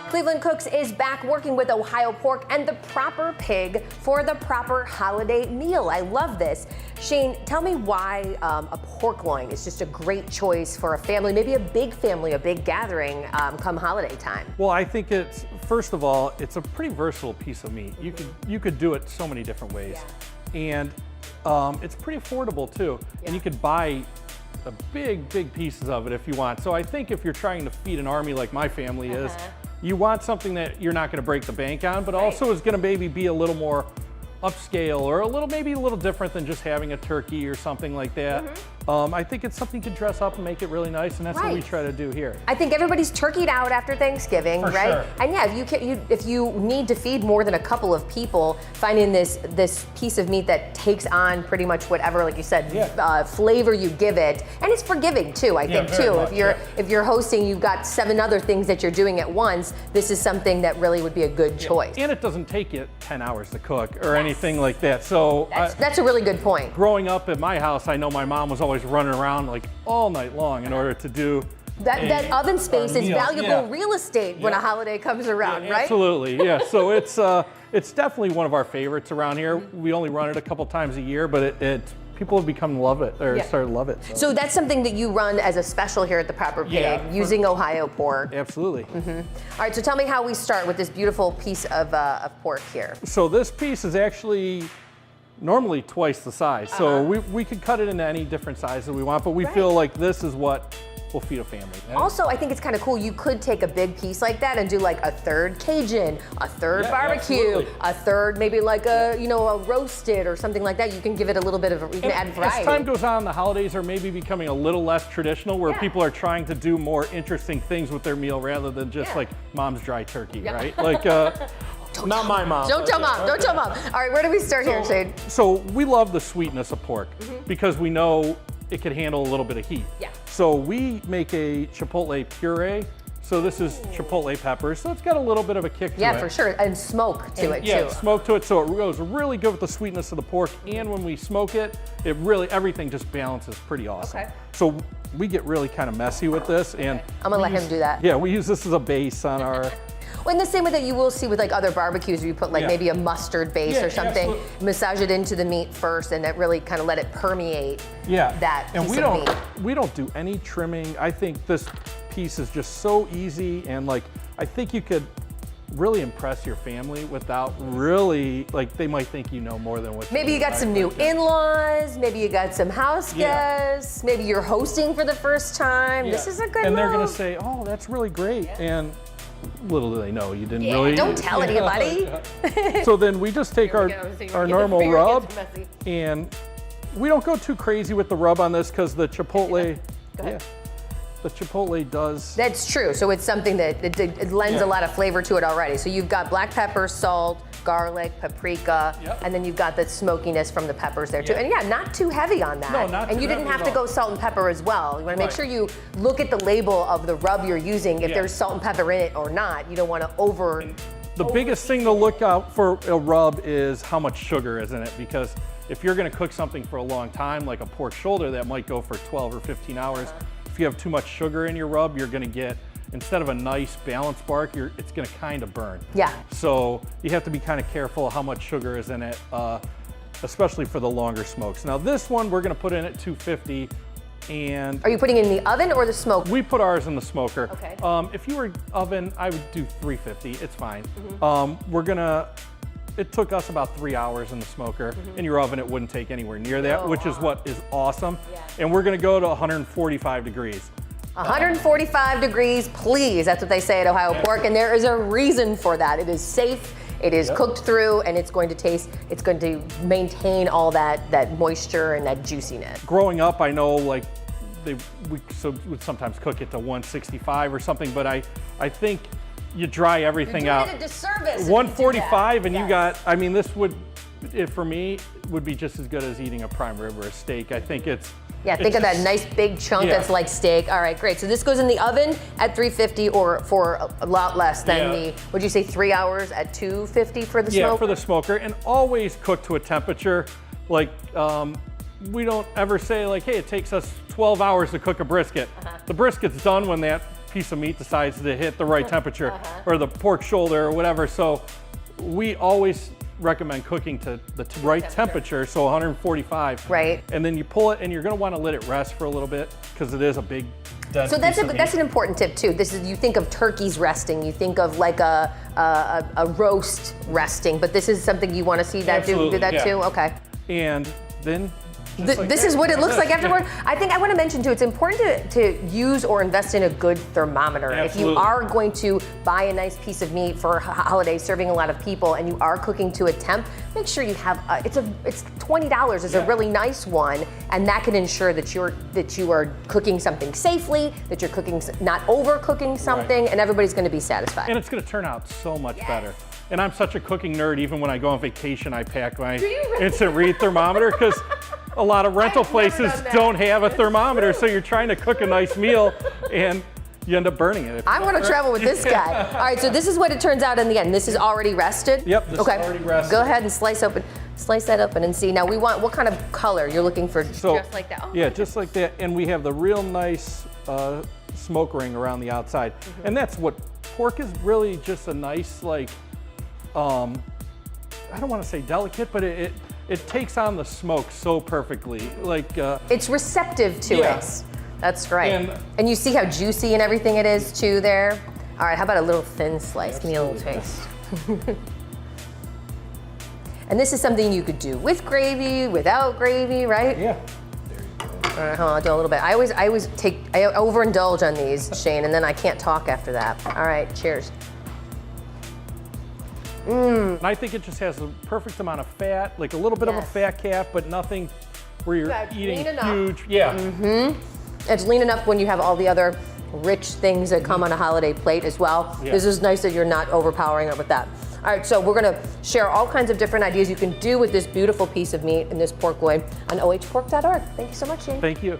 Cleveland Cooks is back working with Ohio pork and the proper pig for the proper holiday meal. I love this. Shane, tell me why a pork loin is just a great choice for a family, maybe a big family, a big gathering come holiday time. Well, I think it's, first of all, it's a pretty versatile piece of meat. You could do it so many different ways. Yeah. And it's pretty affordable too. Yeah. And you could buy big pieces of it if you want. So I think if you're trying to feed an army like my family is, you want something that you're not going to break the bank on, but also is going to maybe be a little more upscale or maybe a little different than just having a turkey or something like that. I think it's something you could dress up and make it really nice, and that's what we try to do here. I think everybody's turkeyed out after Thanksgiving, right? Sure. And yeah, if you need to feed more than a couple of people, finding this piece of meat that takes on pretty much whatever, like you said, flavor you give it, and it's forgiving too. I think too. If you're hosting, you've got 7 other things that you're doing at once. This is something that really would be a good choice. And it doesn't take you 10 hours to cook or anything like that. So that's a really good point. Growing up at my house, I know my mom was always running around like all night long in order to do that oven space is valuable real estate when a holiday comes around, right? Absolutely, yeah. So it's definitely one of our favorites around here. We only run it a couple times a year, but people have become to love it, or started to love it. So that's something that you run as a special here at the Proper Pig, using Ohio pork. Absolutely. All right, so tell me how we start with this beautiful piece of pork here. So this piece is actually normally twice the size. So we could cut it into any different sizes we want, but we feel like this is what will feed a family. Also, I think it's kind of cool. You could take a big piece like that and do like a third Cajun, a third barbecue, a third maybe like a roasted or something like that. You can give it a little bit of, you can add variety. As time goes on, the holidays are maybe becoming a little less traditional, where people are trying to do more interesting things with their meal rather than just like mom's dry turkey, right? Like, not my mom. Don't tell mom. Don't tell mom. All right, where do we start here, Shane? So we love the sweetness of pork because we know it could handle a little bit of heat. Yeah. So we make a chipotle puree. So this is chipotle peppers. So it's got a little bit of a kick to it. Yeah, for sure. And smoke to it too. Yeah, smoke to it. So it goes really good with the sweetness of the pork. And when we smoke it, everything just balances pretty awesome. Okay. So we get really kind of messy with this. And I'm gonna let him do that. Yeah, we use this as a base on our well, in the same way that you will see with like other barbecues, where you put like maybe a mustard base or something, massage it into the meat first, and that really kind of let it permeate that piece of meat. We don't do any trimming. I think this piece is just so easy, and I think you could really impress your family without really, they might think you know more than what maybe you got some new in-laws, maybe you got some house guests, maybe you're hosting for the first time. This is a good And they're gonna say, oh, that's really great. And little do they know you didn't really. Don't tell anybody. So then we just take our normal rub, and we don't go too crazy with the rub on this because the chipotle, the chipotle does. That's true. So it's something that it lends a lot of flavor to it already. So you've got black pepper, salt, garlic, paprika, and then you've got the smokiness from the peppers there too. And not too heavy on that. No, not and you didn't have to go salt and pepper as well. You want to make sure you look at the label of the rub you're using, if there's salt and pepper in it or not. You don't want to The biggest thing to look out for a rub is how much sugar is in it, because if you're going to cook something for a long time, like a pork shoulder that might go for 12 or 15 hours, if you have too much sugar in your rub, you're going to get, instead of a nice balanced bark, it's going to kind of burn. Yeah. So you have to be kind of careful how much sugar is in it, especially for the longer smokes. Now this one we're going to put in at 250. And are you putting it in the oven or the smoker? We put ours in the smoker. Okay. If you were oven, I would do 350. It's fine. It took us about 3 hours in the smoker. In your oven, it wouldn't take anywhere near that, which is what is awesome. Yeah. And we're gonna go to 145 degrees. 145 degrees, please. That's what they say at Ohio Pork, and there is a reason for that. It is safe, it is cooked through, and it's going to maintain all that moisture and that juiciness. Growing up, I know we would sometimes cook it to 165 or something, but I think you dry everything out. You're doing it a disservice. 145, and you got, this would, for me, would be just as good as eating a prime rib or a steak. I think it's. Yeah, think of that nice big chunk that's like steak. All right, great. So this goes in the oven at 350 or for a lot less than would you say 3 hours at 250 for the smoker? Yeah, for the smoker, and always cook to a temperature. We don't ever say hey, it takes us 12 hours to cook a brisket. The brisket's done when that piece of meat decides to hit the right temperature, or the pork shoulder or whatever. So we always recommend cooking to the right temperature, so 145. Right. And then you pull it, and you're going to want to let it rest for a little bit because it is a big, dense So piece of that's meat. an important tip too. This is, you think of turkeys resting, you think of like a roast resting, but this is something you want to see that do that yeah. too. Okay. And then This is what it looks like afterward. I think I want to mention too, it's important to use or invest in a good thermometer. Absolutely. If you are going to buy a nice piece of meat for a holiday serving a lot of people and you are cooking to a temp, make sure you have, it's $20 is a really nice one, and that can ensure that you are cooking something safely, that you're cooking, not overcooking something, and everybody's going to be satisfied. And it's going to turn out so much better. And I'm such a cooking nerd, even when I go on vacation, I pack my instant read thermometer because a lot of rental places don't have a thermometer, so you're trying to cook a nice meal and you end up burning it. I want to travel with this guy. All right, so this is what it turns out in the end. This is already rested? Yep, this is already rested. Go ahead and slice that open and see. Now we want, what kind of color you're looking for? So, just like that? Oh, yeah, just like that. And we have the real nice smoke ring around the outside. And that's what, pork is really just a nice, like, I don't want to say delicate, but it takes on the smoke so perfectly. Like it's receptive to it. That's right. And you see how juicy and everything it is too there. All right, how about a little thin slice? Give me a little taste. And this is something you could do with gravy, without gravy, right? Yeah. All right, hold on, I'll do a little bit. I always overindulge on these, Shane, and then I can't talk after that. All right, cheers. And I think it just has the perfect amount of fat, like a little bit of a fat cap, but nothing where you're eating huge. Yeah. It's lean enough when you have all the other rich things that come on a holiday plate as well. Yeah. This is nice that you're not overpowering it with that. All right, so we're gonna share all kinds of different ideas you can do with this beautiful piece of meat and this pork loin on ohpork.org. Thank you so much, Shane. Thank you.